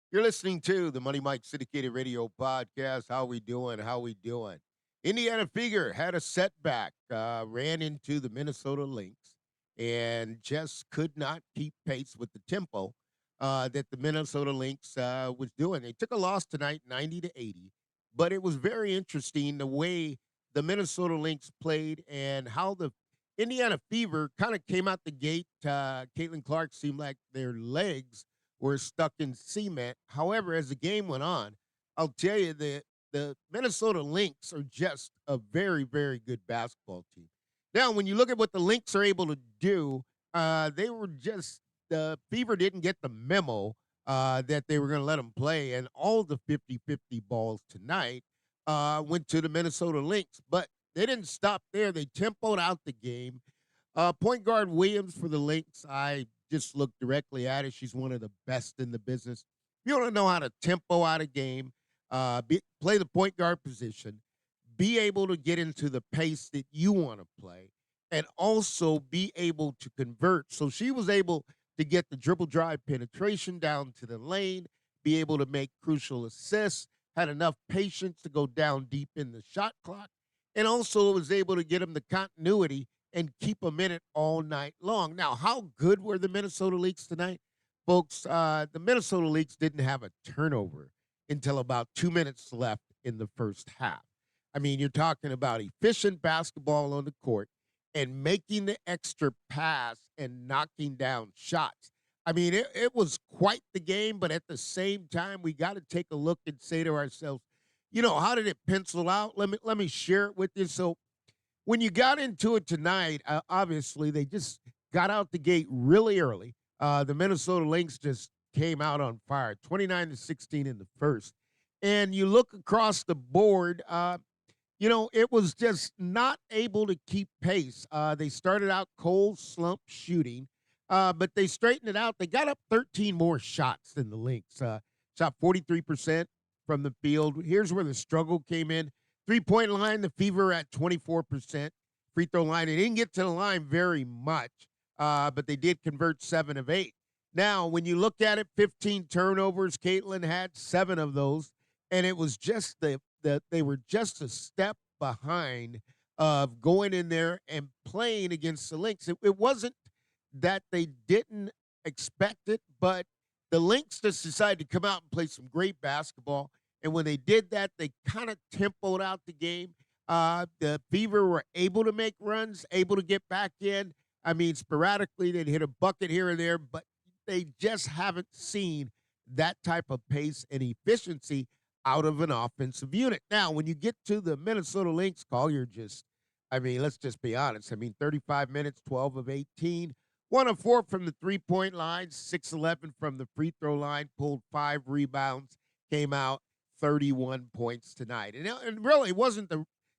You're listening to the Money Mike Syndicated Radio Podcast. How we doing? How we doing? Indiana Figure had a setback, ran into the Minnesota Lynx, and just could not keep pace with the tempo that the Minnesota Lynx was doing. They took a loss tonight, 90-80, but it was very interesting the way the Minnesota Lynx played and how the Indiana Fever kind of came out the gate. Caitlin Clark seemed like their legs were stuck in cement. However, as the game went on, I'll tell you that the Minnesota Lynx are just a very, very good basketball team. Now, when you look at what the Lynx are able to do, they were just the Fever didn't get the memo that they were going to let them play, and all the 50-50 balls tonight went to the Minnesota Lynx. But they didn't stop there. They tempoed out the game. Point guard Williams for the Lynx, I just looked directly at it. She's one of the best in the business. If you want to know how to tempo out a game, play the point guard position, be able to get into the pace that you want to play, and also be able to convert. So she was able to get the dribble drive penetration down to the lane, be able to make crucial assists, had enough patience to go down deep in the shot clock, and also was able to get them the continuity and keep them in it all night long. Now, how good were the Minnesota Lynx tonight? Folks, the Minnesota Lynx didn't have a turnover until about 2 minutes left in the first half. I mean, you're talking about efficient basketball on the court and making the extra pass and knocking down shots. I mean, it was quite the game, but at the same time, we got to take a look and say to ourselves, how did it pencil out? Let me share it with you. So when you got into it tonight, obviously they just got out the gate really early. The Minnesota Lynx just came out on fire, 29-16 in the first. And you look across the board, it was just not able to keep pace. They started out cold slump shooting, but they straightened it out. They got up 13 more shots than the Lynx. Shot 43% from the field. Here's where the struggle came in. 3-point line, the Fever at 24%. Free throw line, they didn't get to the line very much, but they did convert 7 of 8. Now, when you look at it, 15 turnovers. Caitlin had 7 of those, and it was just they were just a step behind of going in there and playing against the Lynx. It wasn't that they didn't expect it, but the Lynx just decided to come out and play some great basketball. And when they did that, they kind of tempoed out the game. The Fever were able to make runs, able to get back in. I mean, sporadically, they'd hit a bucket here and there, but they just haven't seen that type of pace and efficiency out of an offensive unit. Now, when you get to the Minnesota Lynx call, let's just be honest. I mean, 35 minutes, 12 of 18, 1 of 4 from the 3-point line, 6-11 from the free throw line, pulled 5 rebounds, came out 31 points tonight. And really, it wasn't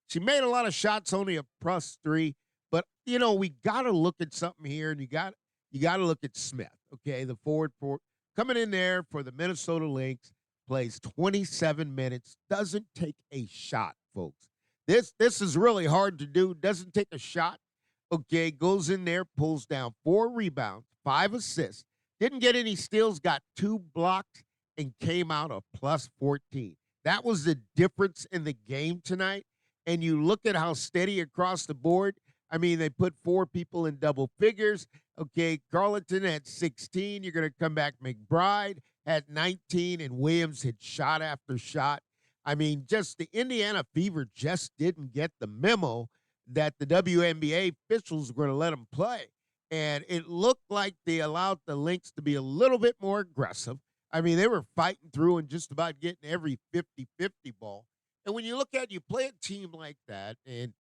she made a lot of shots, only a +3. But, we got to look at something here, and you got to look at Smith, okay, the forward coming in there for the Minnesota Lynx, plays 27 minutes, doesn't take a shot, folks. This is really hard to do. Doesn't take a shot. Okay, goes in there, pulls down 4 rebounds, 5 assists, didn't get any steals, got 2 blocks, and came out a +14. That was the difference in the game tonight. And you look at how steady across the board. I mean, they put 4 people in double figures. Okay, Carleton had 16. You're going to come back. McBride had 19, and Williams had shot after shot. I mean, just the Indiana Fever just didn't get the memo that the WNBA officials were going to let them play. And it looked like they allowed the Lynx to be a little bit more aggressive. I mean, they were fighting through and just about getting every 50-50 ball. And when you look at you play a team like that, and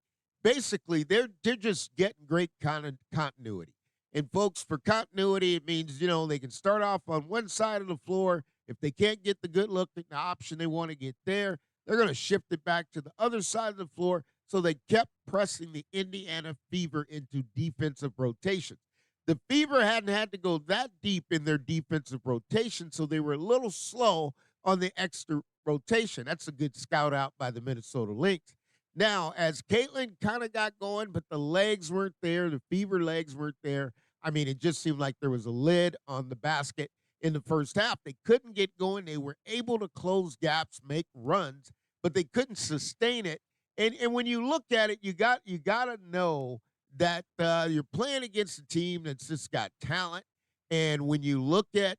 basically they're just getting great continuity. And folks, for continuity, it means, they can start off on one side of the floor. If they can't get the good look, the option they want to get there, they're going to shift it back to the other side of the floor. So they kept pressing the Indiana Fever into defensive rotations. The Fever hadn't had to go that deep in their defensive rotation, so they were a little slow on the extra rotation. That's a good scout out by the Minnesota Lynx. Now, as Caitlin kind of got going, but the legs weren't there, the Fever legs weren't there. I mean, it just seemed like there was a lid on the basket. in the first half. They couldn't get going. They were able to close gaps, make runs, but they couldn't sustain it. And when you look at it, you got to know that you're playing against a team that's just got talent. And when you look at,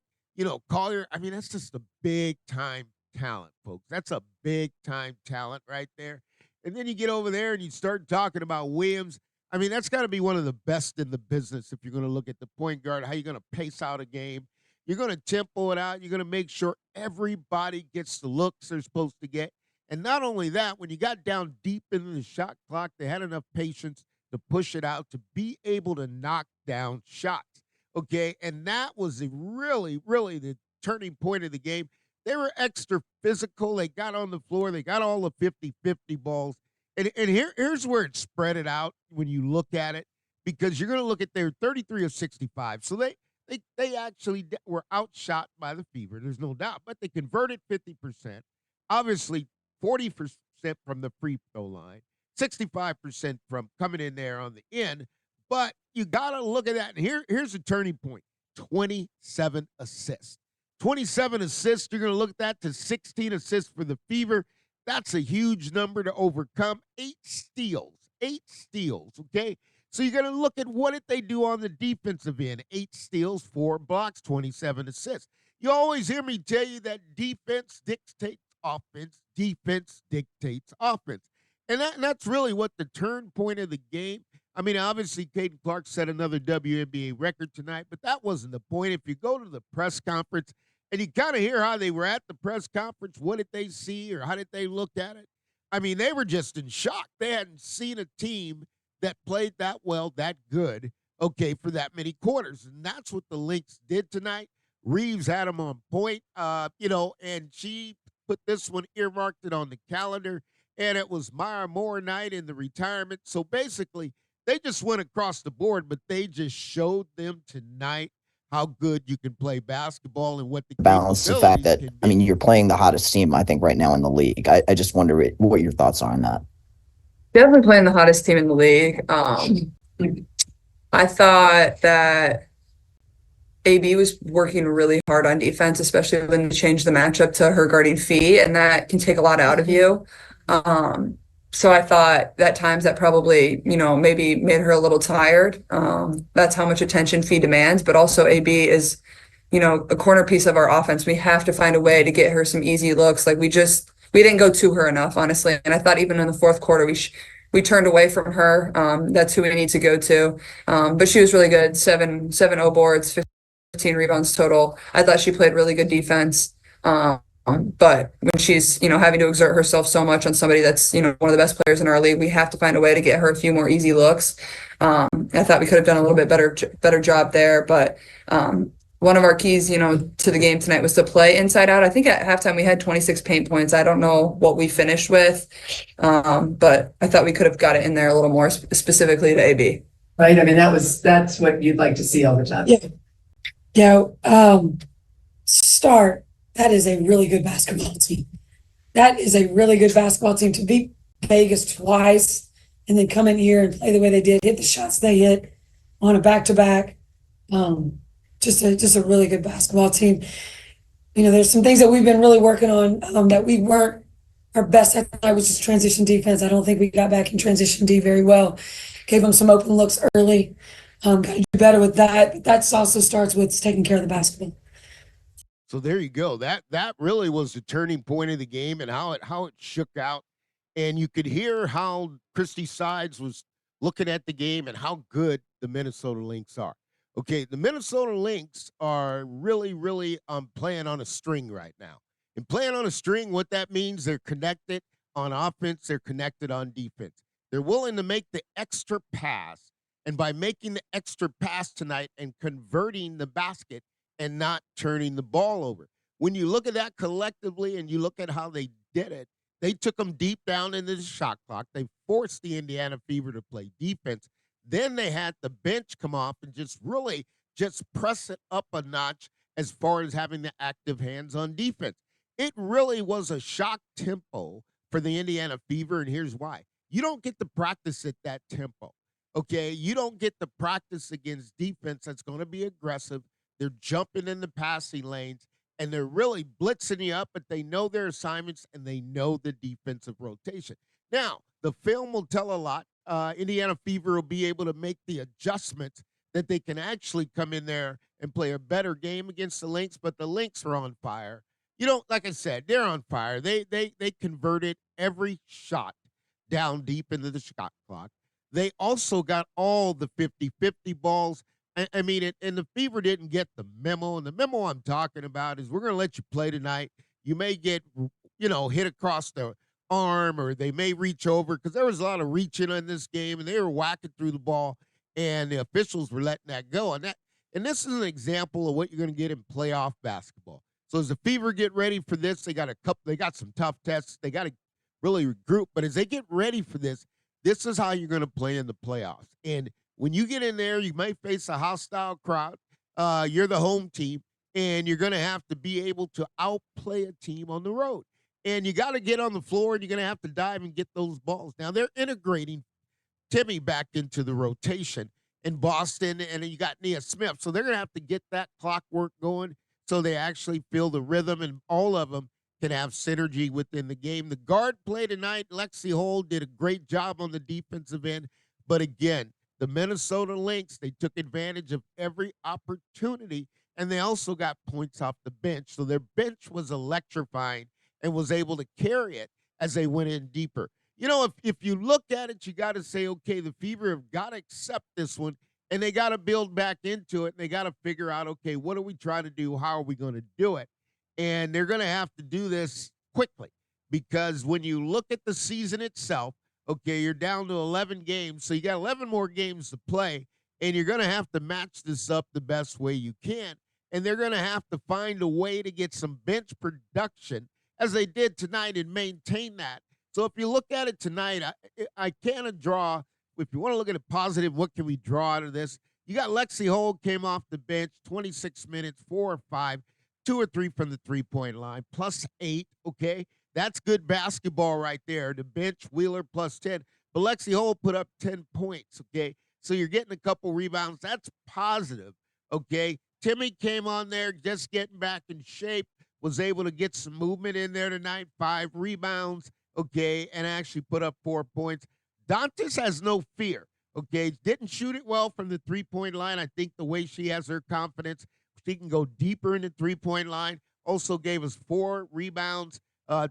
Collier, I mean, that's just a big time talent, folks. That's a big time talent right there. And then you get over there and you start talking about Williams. I mean, that's got to be one of the best in the business if you're going to look at the point guard, how you're going to pace out a game. You're going to tempo it out. You're going to make sure everybody gets the looks they're supposed to get. And not only that, when you got down deep into the shot clock, they had enough patience to push it out, to be able to knock down shots. Okay, and that was really, really the turning point of the game. They were extra physical. They got on the floor. They got all the 50-50 balls. And here's where it spread it out when you look at it, because you're going to look at their 33 of 65. So they actually were outshot by the Fever. There's no doubt. But they converted 50%. Obviously, 40% from the free throw line, 65% from coming in there on the end. But you got to look at that. And here's the turning point: 27 assists. 27 assists, you're going to look at that to 16 assists for the Fever. That's a huge number to overcome. 8 steals, okay? So you're going to look at what did they do on the defensive end. 8 steals, 4 blocks, 27 assists. You always hear me tell you that defense dictates offense. Defense dictates offense. And that's really what the turn point of the game. I mean, obviously, CaitlincLark set another WNBA record tonight, but that wasn't the point. If you go to the press conference and you kind of hear how they were at the press conference, what did they see or how did they look at it? I mean, they were just in shock. They hadn't seen a team that played that well, that good, okay, for that many quarters. And that's what the Lynx did tonight. Reeves had them on point, and she put this one, earmarked it on the calendar, and it was Maya Moore night in the retirement. So basically, they just went across the board, but they just showed them tonight how good you can play basketball and what the balance the fact that, I mean, you're playing the hottest team, I think, right now in the league. I just wonder what your thoughts are on that. Definitely playing the hottest team in the league. I thought that AB was working really hard on defense, especially when you change the matchup to her guarding Fee, and that can take a lot out of you. So I thought at times that probably, maybe made her a little tired. That's how much attention Fee demands, but also AB is, a corner piece of our offense. We have to find a way to get her some easy looks. Like we didn't go to her enough, honestly. And I thought even in the fourth quarter, we turned away from her. That's who we need to go to. But she was really good. 7-0 boards, 15 rebounds total. I thought she played really good defense. But when she's, having to exert herself so much on somebody that's, one of the best players in our league, we have to find a way to get her a few more easy looks. I thought we could have done a little bit better job there. But one of our keys, to the game tonight was to play inside out. I think at halftime we had 26 paint points. I don't know what we finished with, but I thought we could have got it in there a little more specifically to AB. Right. I mean, that's what you'd like to see all the time. Yeah. Start. That is a really good basketball team. That is a really good basketball team to beat Vegas twice and then come in here and play the way they did, hit the shots they hit on a back-to-back. Just a really good basketball team. There's some things that we've been really working on that we weren't our best at. I was just transition defense. I don't think we got back in transition D very well. Gave them some open looks early. Got to do better with that. But that also starts with taking care of the basketball. So there you go. That really was the turning point of the game and how it shook out. And you could hear how Christy Sides was looking at the game and how good the Minnesota Lynx are. Okay, the Minnesota Lynx are really, really playing on a string right now. And playing on a string, what that means, they're connected on offense, they're connected on defense. They're willing to make the extra pass. And by making the extra pass tonight and converting the basket, and not turning the ball over. When you look at that collectively and you look at how they did it, they took them deep down into the shot clock. They forced the Indiana Fever to play defense. Then they had the bench come off and just press it up a notch as far as having the active hands on defense. It really was a shock tempo for the Indiana Fever, and here's why. You don't get to practice at that tempo, okay? You don't get to practice against defense that's going to be aggressive, They're jumping in the passing lanes, and they're really blitzing you up, but they know their assignments and they know the defensive rotation. Now, the film will tell a lot. Indiana Fever will be able to make the adjustments that they can actually come in there and play a better game against the Lynx, but the Lynx are on fire. You know, like I said, they're on fire. They converted every shot down deep into the shot clock. They also got all the 50-50 balls. I mean, and the Fever didn't get the memo. And the memo I'm talking about is we're going to let you play tonight. You may get, hit across the arm, or they may reach over, because there was a lot of reaching in this game, and they were whacking through the ball, and the officials were letting that go. And this is an example of what you're going to get in playoff basketball. So as the Fever get ready for this, they got some tough tests. They got to really regroup. But as they get ready for this is how you're going to play in the playoffs. And when you get in there, you may face a hostile crowd. You're the home team, and you're going to have to be able to outplay a team on the road. And you got to get on the floor, and you're going to have to dive and get those balls. Now, they're integrating Timmy back into the rotation in Boston, and you got Nia Smith. So they're going to have to get that clockwork going so they actually feel the rhythm, and all of them can have synergy within the game. The guard play tonight, Lexi Hole did a great job on the defensive end. But again, the Minnesota Lynx, they took advantage of every opportunity, and they also got points off the bench. So their bench was electrifying and was able to carry it as they went in deeper. You know, if you look at it, you got to say, okay, the Fever have got to accept this one, and they got to build back into it, and they got to figure out, okay, what are we trying to do? How are we going to do it? And they're going to have to do this quickly, because when you look at the season itself, okay, you're down to 11 games, so you got 11 more games to play, and you're going to have to match this up the best way you can. And they're going to have to find a way to get some bench production, as they did tonight, and maintain that. So if you look at it tonight, I can't draw. If you want to look at it positive, what can we draw out of this? You got Lexi Hole came off the bench, 26 minutes, 4 or 5, 2 or 3 from the three-point line, +8, okay? That's good basketball right there. The bench, Wheeler, +10. But Lexi Hole put up 10 points, okay? So you're getting a couple rebounds. That's positive, okay? Timmy came on there just getting back in shape, was able to get some movement in there tonight, 5 rebounds, okay, and actually put up 4 points. Dantas has no fear, okay? Didn't shoot it well from the three-point line. I think the way she has her confidence, she can go deeper in the three-point line. Also gave us 4 rebounds,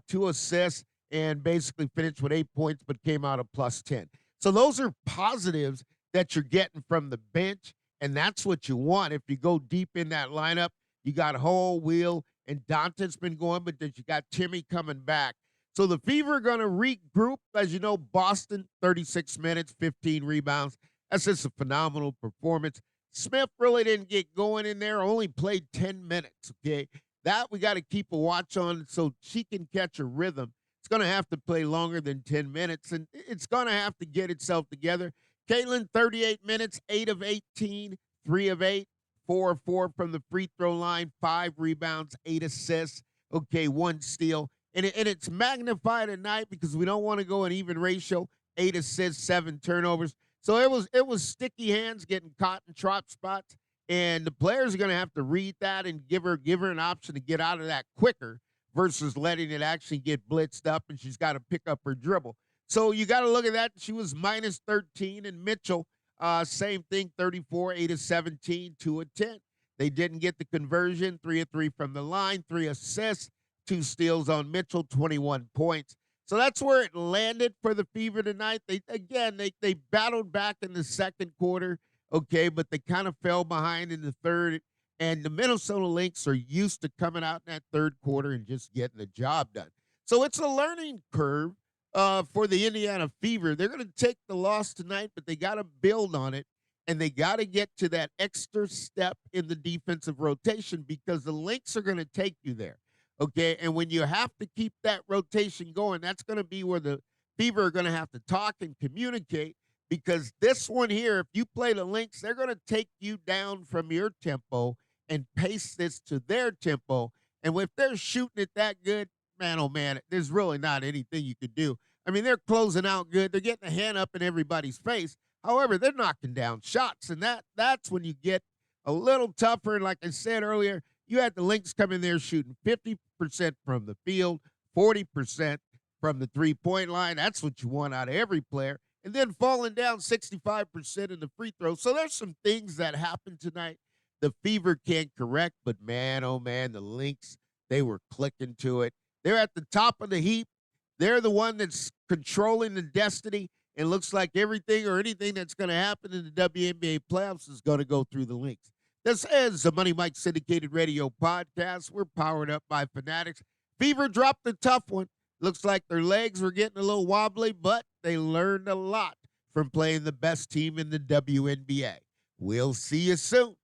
2 assists, and basically finished with 8 points, but came out of +10. So those are positives that you're getting from the bench, and that's what you want. If you go deep in that lineup, you got Hole, Wheel, and Dante's been going, but then you got Timmy coming back. So the Fever are going to regroup. As you know, Boston, 36 minutes, 15 rebounds. That's just a phenomenal performance. Smith really didn't get going in there, only played 10 minutes, okay? That we got to keep a watch on so she can catch a rhythm. It's going to have to play longer than 10 minutes, and it's going to have to get itself together. Caitlin, 38 minutes, 8 of 18, 3 of 8, 4 of 4 from the free throw line, 5 rebounds, 8 assists, okay, 1 steal. And it's magnified at night because we don't want to go an even ratio, 8 assists, 7 turnovers. So it was sticky hands getting caught in trap spots, and the players are going to have to read that and give her an option to get out of that quicker versus letting it actually get blitzed up, and she's got to pick up her dribble. So you got to look at that. She was -13, and Mitchell, same thing, 34, 8 of 17, 2 of 10. They didn't get the conversion, 3 of 3 from the line, 3 assists, 2 steals on Mitchell, 21 points. So that's where it landed for the Fever tonight. They battled back in the second quarter, okay, but they kind of fell behind in the third. And the Minnesota Lynx are used to coming out in that third quarter and just getting the job done. So it's a learning curve for the Indiana Fever. They're going to take the loss tonight, but they got to build on it, and they got to get to that extra step in the defensive rotation because the Lynx are going to take you there. Okay, and when you have to keep that rotation going, that's going to be where the Fever are going to have to talk and communicate, because this one here, if you play the Lynx, they're going to take you down from your tempo and pace this to their tempo. And if they're shooting it that good, man, oh man, there's really not anything you could do. I mean, they're closing out good. They're getting a hand up in everybody's face. However, they're knocking down shots, and that's when you get a little tougher. And like I said earlier, you had the Lynx come in there shooting 50% from the field, 40% from the three-point line. That's what you want out of every player. And then falling down 65% in the free throw. So there's some things that happened tonight the Fever can't correct, but man, oh man, the Lynx, they were clicking to it. They're at the top of the heap. They're the one that's controlling the destiny. It looks like everything or anything that's going to happen in the WNBA playoffs is going to go through the Lynx. This is the Money Mike Syndicated Radio Podcast. We're powered up by Fanatics. Fever dropped a tough one. Looks like their legs were getting a little wobbly, but they learned a lot from playing the best team in the WNBA. We'll see you soon.